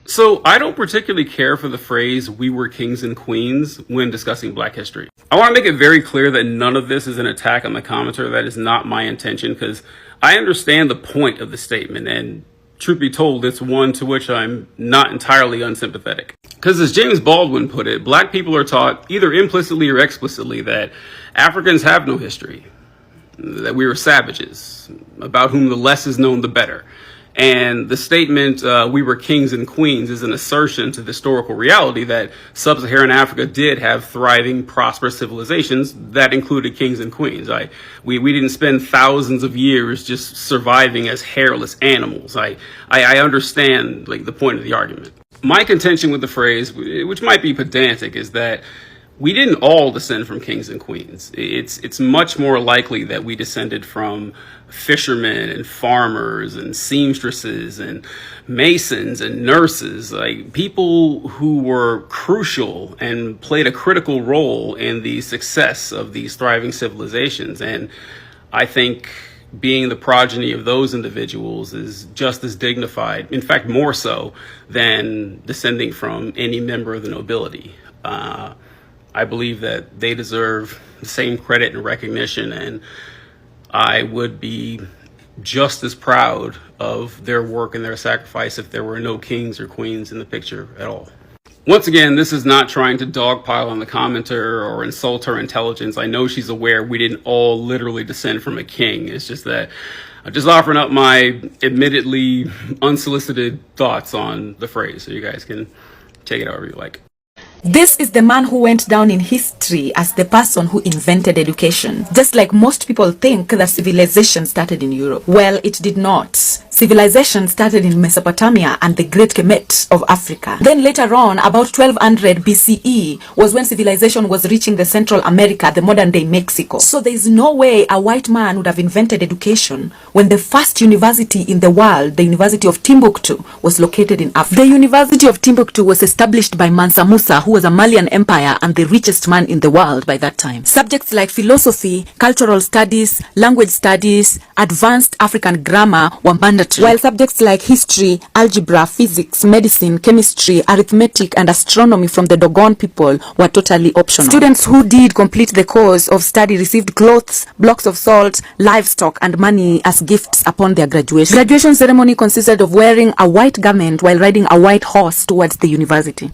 So I don't particularly care for the phrase "we were kings and queens" when discussing Black history. I want to make it very clear that none of this is an attack on the commenter. That is not my intention, because I understand the point of the statement, and truth be told, it's one to which I'm not entirely unsympathetic. Because as James Baldwin put it, Black people are taught either implicitly or explicitly that Africans have no history, that we were savages, about whom the less is known the better. And the statement, "we were kings and queens," is an assertion to the historical reality that sub-Saharan Africa did have thriving, prosperous civilizations that included kings and queens. We didn't spend thousands of years just surviving as hairless animals. I understand the point of the argument. My contention with the phrase, which might be pedantic, is that we didn't all descend from kings and queens. It's much more likely that we descended from fishermen and farmers and seamstresses and masons and nurses, people who were crucial and played a critical role in the success of these thriving civilizations. And I think being the progeny of those individuals is just as dignified, in fact, more so, than descending from any member of the nobility. I believe that they deserve the same credit and recognition, and I would be just as proud of their work and their sacrifice if there were no kings or queens in the picture at all. Once again, this is not trying to dogpile on the commenter or insult her intelligence. I know she's aware we didn't all literally descend from a king. It's just that I'm just offering up my admittedly unsolicited thoughts on the phrase, so you guys can take it however you like. This is the man who went down in history as the person who invented education. Just like most people think that civilization started in Europe. Well, it did not. Civilization started in Mesopotamia and the Great Kemet of Africa. Then later on, about 1200 BCE, was when civilization was reaching the Central America, the modern day Mexico. So there is no way a white man would have invented education when the first university in the world, the University of Timbuktu, was located in Africa. The University of Timbuktu was established by Mansa Musa, who was a Malian empire and the richest man in the world by that time. Subjects like philosophy, cultural studies, language studies, advanced African grammar were mandatory, while subjects like history, algebra, physics, medicine, chemistry, arithmetic, and astronomy from the Dogon people were totally optional. Students who did complete the course of study received clothes, blocks of salt, livestock, and money as gifts upon their graduation. Graduation ceremony consisted of wearing a white garment while riding a white horse towards the university.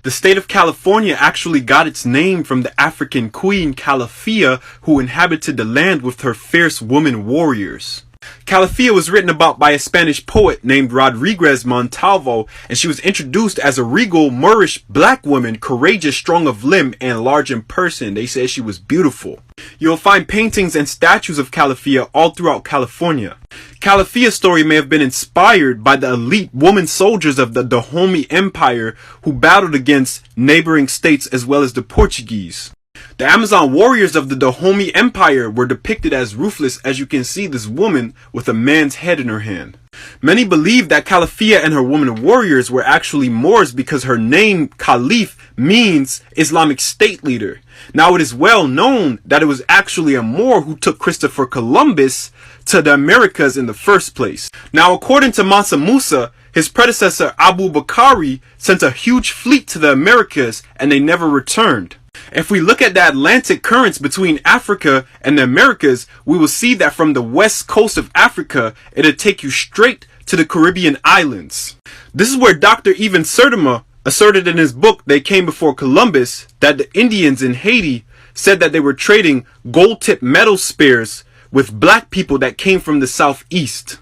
The state of California actually got its name from the African queen Calafia, who inhabited the land with her fierce woman warriors. Calafia was written about by a Spanish poet named Rodriguez Montalvo, and she was introduced as a regal Moorish black woman, courageous, strong of limb, and large in person. They said she was beautiful. You'll find paintings and statues of Calafia all throughout California. Calafia's story may have been inspired by the elite woman soldiers of the Dahomey Empire who battled against neighboring states as well as the Portuguese. The Amazon warriors of the Dahomey Empire were depicted as ruthless, as you can see this woman with a man's head in her hand. Many believe that Calafia and her woman warriors were actually Moors because her name, Caliph, means Islamic state leader. Now it is well known that it was actually a Moor who took Christopher Columbus to the Americas in the first place. Now according to Mansa Musa, his predecessor Abu Bakari sent a huge fleet to the Americas and they never returned. If we look at the Atlantic currents between Africa and the Americas, we will see that from the west coast of Africa, it'll take you straight to the Caribbean islands. This is where Dr. Ivan Sertima asserted in his book They Came Before Columbus that the Indians in Haiti said that they were trading gold-tipped metal spears with black people that came from the southeast.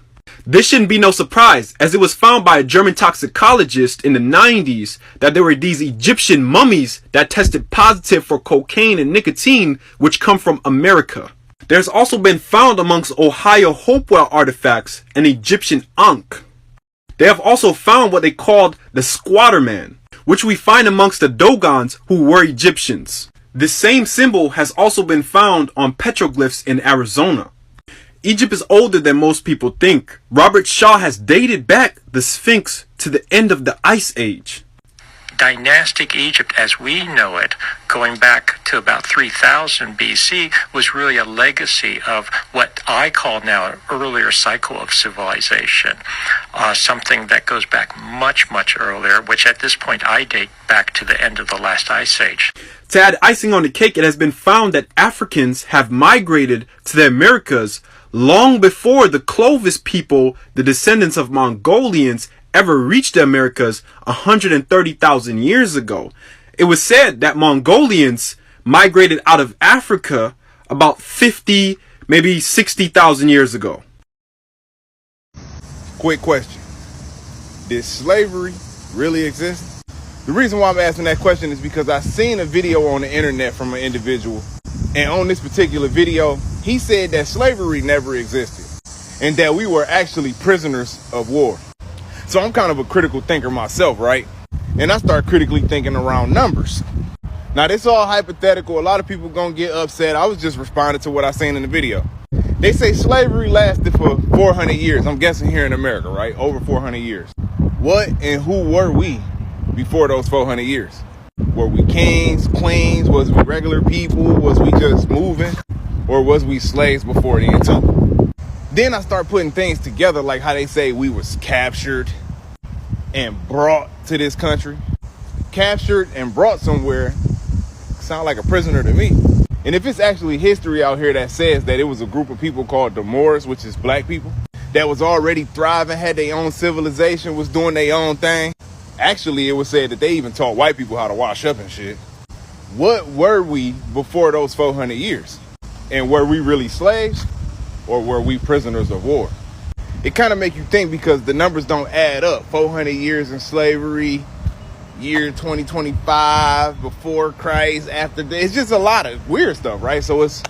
This shouldn't be no surprise, as it was found by a German toxicologist in the 90s that there were these Egyptian mummies that tested positive for cocaine and nicotine, which come from America. There's also been found amongst Ohio Hopewell artifacts an Egyptian Ankh. They have also found what they called the Squatter Man, which we find amongst the Dogons who were Egyptians. This same symbol has also been found on petroglyphs in Arizona. Egypt is older than most people think. Robert Shaw has dated back the Sphinx to the end of the Ice Age. Dynastic Egypt, as we know it, going back to about 3000 BC, was really a legacy of what I call now an earlier cycle of civilization, something that goes back much, much earlier, which at this point I date back to the end of the last ice age. To add icing on the cake, it has been found that Africans have migrated to the Americas long before the Clovis people, the descendants of Mongolians, ever reached the Americas 130,000 years ago. It was said that Mongolians migrated out of Africa about 50, maybe 60,000 years ago. Quick question. Did slavery really exist? The reason why I'm asking that question is because I seen a video on the internet from an individual, and on this particular video, he said that slavery never existed and that we were actually prisoners of war. So I'm kind of a critical thinker myself, right? And I start critically thinking around numbers. Now, this all hypothetical. A lot of people gonna get upset. I was just responding to what I seen in the video. They say slavery lasted for 400 years. I'm guessing here in America, right? Over 400 years. What and who were we before those 400 years? Were we kings, queens? Was we regular people? Was we just moving? Or was we slaves before then too? Then I start putting things together, like how they say we was captured and brought to this country. Captured and brought somewhere sound like a prisoner to me. And if it's actually history out here that says that it was a group of people called the Moors, which is black people, that was already thriving, had their own civilization, was doing their own thing. Actually, it was said that they even taught white people how to wash up and shit. What were we before those 400 years? And were we really slaves? Or were we prisoners of war? It kind of make you think, because the numbers don't add up. 400 years in slavery, year 2025, before Christ, after this. It's just a lot of weird stuff, right? So it's,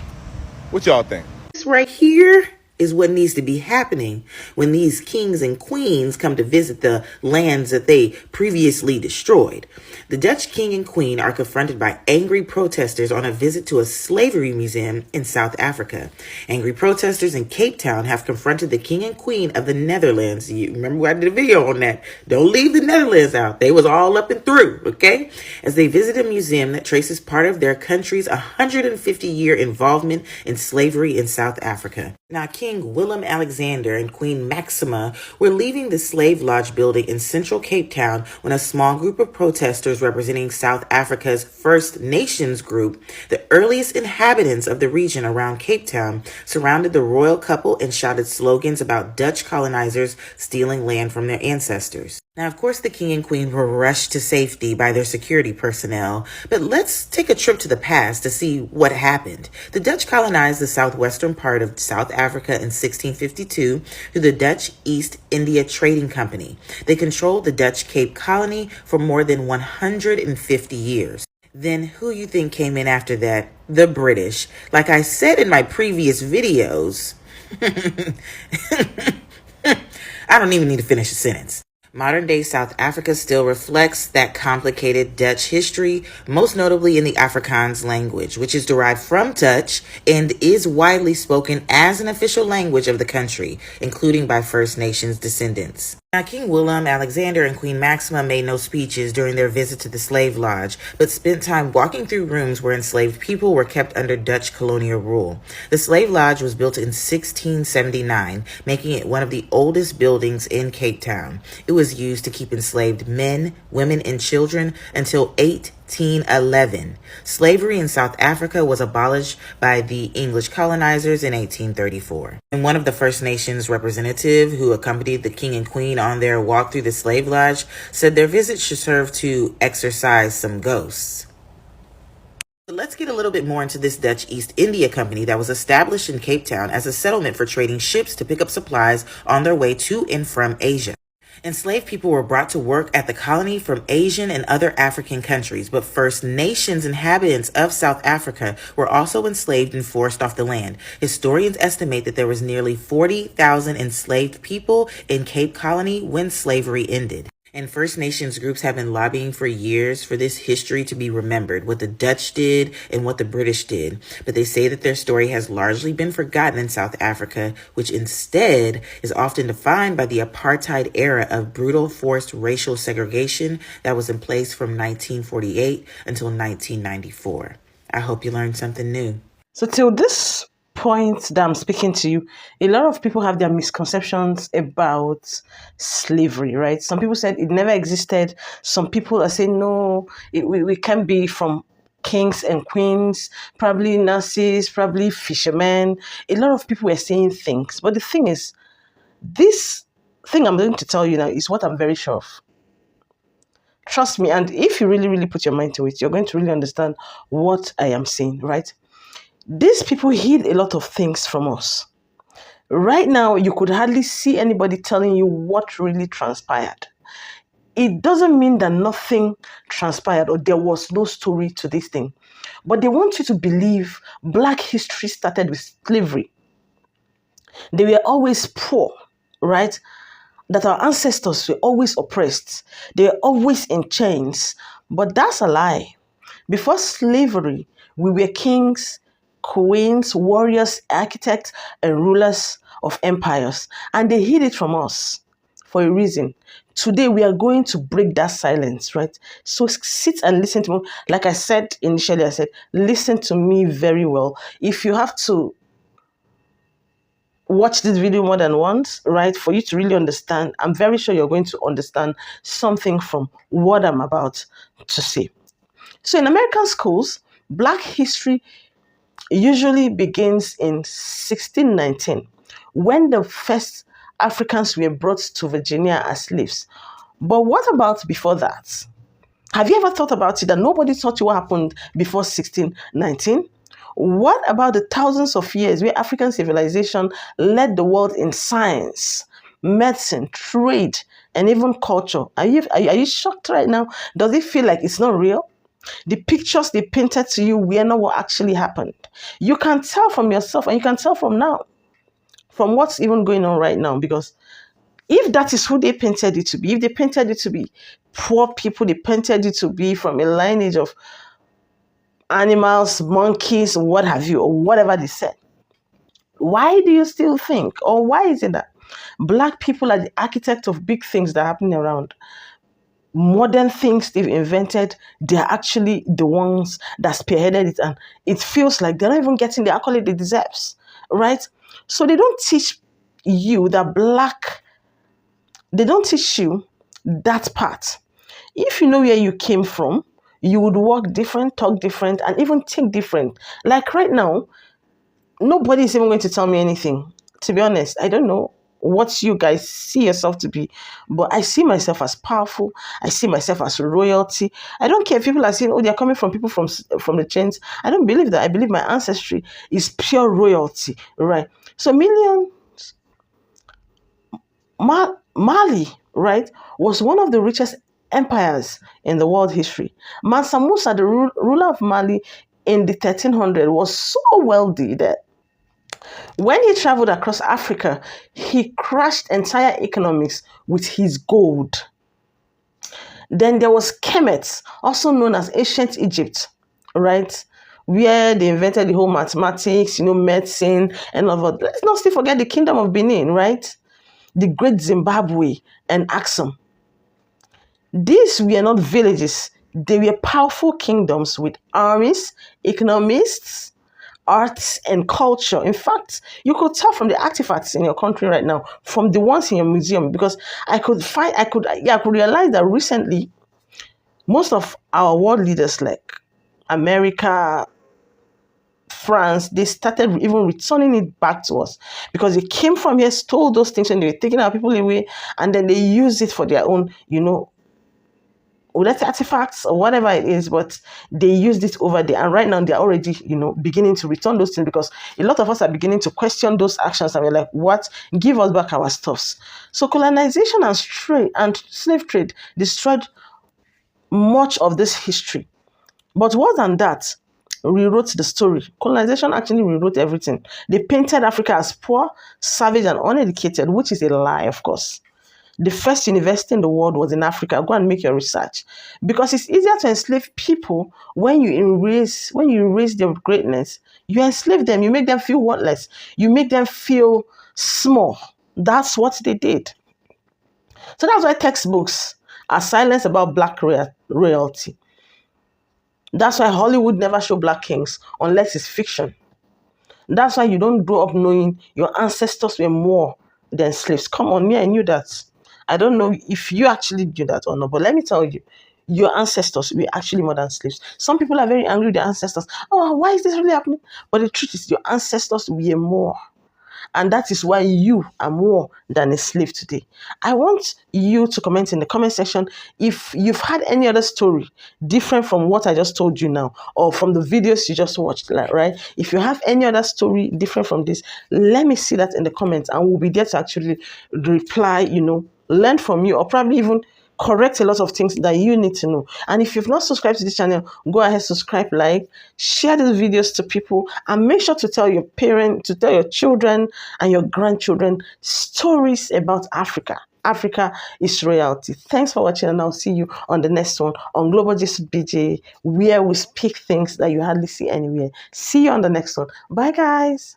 what y'all think? This right here is what needs to be happening when these kings and queens come to visit the lands that they previously destroyed. The Dutch king and queen are confronted by angry protesters on a visit to a slavery museum in South Africa. Angry protesters in Cape Town have confronted the king and queen of the Netherlands. You remember I did a video on that. Don't leave the Netherlands out. They was all up and through, okay? As they visit a museum that traces part of their country's 150-year involvement in slavery in South Africa. Now, King Willem-Alexander and Queen Maxima were leaving the Slave Lodge building in central Cape Town when a small group of protesters representing South Africa's First Nations group, the earliest inhabitants of the region around Cape Town, surrounded the royal couple and shouted slogans about Dutch colonizers stealing land from their ancestors. Now, of course, the king and queen were rushed to safety by their security personnel, but let's take a trip to the past to see what happened. The Dutch colonized the southwestern part of South Africa in 1652 through the Dutch East India Trading Company. They controlled the Dutch Cape Colony for more than 150 years. Then who you think came in after that? The British. Like I said in my previous videos, I don't even need to finish the sentence. Modern-day South Africa still reflects that complicated Dutch history, most notably in the Afrikaans language, which is derived from Dutch and is widely spoken as an official language of the country, including by First Nations descendants. Now, King Willem-Alexander and Queen Maxima made no speeches during their visit to the Slave Lodge, but spent time walking through rooms where enslaved people were kept under Dutch colonial rule. The Slave Lodge was built in 1679, making it one of the oldest buildings in Cape Town. It was used to keep enslaved men, women, and children until 1811. Slavery in South Africa was abolished by the English colonizers in 1834. And one of the First Nations representative who accompanied the king and queen on their walk through the Slave Lodge said their visit should serve to exorcise some ghosts. Let's get a little bit more into this Dutch East India Company that was established in Cape Town as a settlement for trading ships to pick up supplies on their way to and from Asia. Enslaved people were brought to work at the colony from Asian and other African countries, but First Nations inhabitants of South Africa were also enslaved and forced off the land. Historians estimate that there was nearly 40,000 enslaved people in Cape Colony when slavery ended. And First Nations groups have been lobbying for years for this history to be remembered, what the Dutch did and what the British did. But they say that their story has largely been forgotten in South Africa, which instead is often defined by the apartheid era of brutal forced racial segregation that was in place from 1948 until 1994. I hope you learned something new. So till this point that I'm speaking to you, a lot of people have their misconceptions about slavery, right? Some people said it never existed. Some people are saying, no, we can't be from kings and queens, probably nurses, probably fishermen. A lot of people were saying things. But the thing is, this thing I'm going to tell you now is what I'm very sure of. Trust me, and if you really, really put your mind to it, you're going to really understand what I am saying, right? These people hid a lot of things from us. Right now, you could hardly see anybody telling you what really transpired. It doesn't mean that nothing transpired or there was no story to this thing. But they want you to believe Black history started with slavery. They were always poor, right? That our ancestors were always oppressed. They were always in chains. But that's a lie. Before slavery, we were kings, queens, warriors, architects, and rulers of empires. And they hid it from us for a reason. Today, we are going to break that silence, right? So sit and listen to me. Like I said initially, I said, listen to me very well. If you have to watch this video more than once, right, for you to really understand, I'm very sure you're going to understand something from what I'm about to say. So in American schools, Black history usually begins in 1619, when the first Africans were brought to Virginia as slaves. But what about before that? Have you ever thought about it that nobody taught you what happened before 1619? What about the thousands of years where African civilization led the world in science, medicine, trade, and even culture? Are you shocked right now? Does it feel like it's not real? The pictures they painted to you were not what actually happened. You can tell from yourself, and you can tell from now, from what's even going on right now, because if that is who they painted it to be, if they painted it to be poor people, they painted it to be from a lineage of animals, monkeys, what have you, or whatever they said, why do you still think, or why is it that Black people are the architect of big things that are happening around? Modern things they've invented, they're actually the ones that spearheaded it, and it feels like they're not even getting the accolade they deserve, right? So they don't teach you that they don't teach you that part. If you know where you came from, you would walk different, talk different, and even think different. Like right now, nobody is even going to tell me anything. To be honest, I don't know what you guys see yourself to be, but I see myself as powerful. I see myself as royalty. I don't care if people are saying, oh, they're coming from people from the chains. I don't believe that. I believe my ancestry is pure royalty, right? So Mali, right, was one of the richest empires in the world history. Mansa Musa, the ruler of Mali in the 1300s, was so wealthy that when he traveled across Africa, he crashed entire economies with his gold. Then there was Kemet, also known as ancient Egypt, right? Where they invented the whole mathematics, medicine, and all that. Let's not still forget the Kingdom of Benin, right? The Great Zimbabwe and Axum. These were not villages. They were powerful kingdoms with armies, economists, arts, and culture. In fact, you could tell from the artifacts in your country right now, from the ones in your museum, because I could realize that recently, most of our world leaders like America, France, they started even returning it back to us because they came from here, stole those things, and they were taking our people away, and then they use it for their own, artifacts or whatever it is, but they used it over there. And right now they're already, beginning to return those things because a lot of us are beginning to question those actions and we're like, what? Give us back our stuffs. So colonization and slave trade destroyed much of this history. But more than that, rewrote the story. Colonization actually rewrote everything. They painted Africa as poor, savage, and uneducated, which is a lie, of course. The first university in the world was in Africa. Go and make your research. Because it's easier to enslave people when you erase their greatness. You enslave them, you make them feel worthless, you make them feel small. That's what they did. So that's why textbooks are silent about black royalty. That's why Hollywood never show black kings unless it's fiction. That's why you don't grow up knowing your ancestors were more than slaves. Come on, me, I knew that. I don't know if you actually do that or not, but let me tell you, your ancestors were actually more than slaves. Some people are very angry with their ancestors. Oh, why is this really happening? But the truth is, your ancestors were more. And that is why you are more than a slave today. I want you to comment in the comment section if you've had any other story different from what I just told you now, or from the videos you just watched, right? If you have any other story different from this, let me see that in the comments, and we'll be there to actually reply, learn from you, or probably even correct a lot of things that you need to know. And if you've not subscribed to this channel, go ahead, subscribe, like, share these videos to people, and make sure to tell your parents, to tell your children and your grandchildren stories about Africa. Africa is royalty. Thanks for watching, and I'll see you on the next one on Global Gist BJ, where we speak things that you hardly see anywhere. See you on the next one. Bye, guys.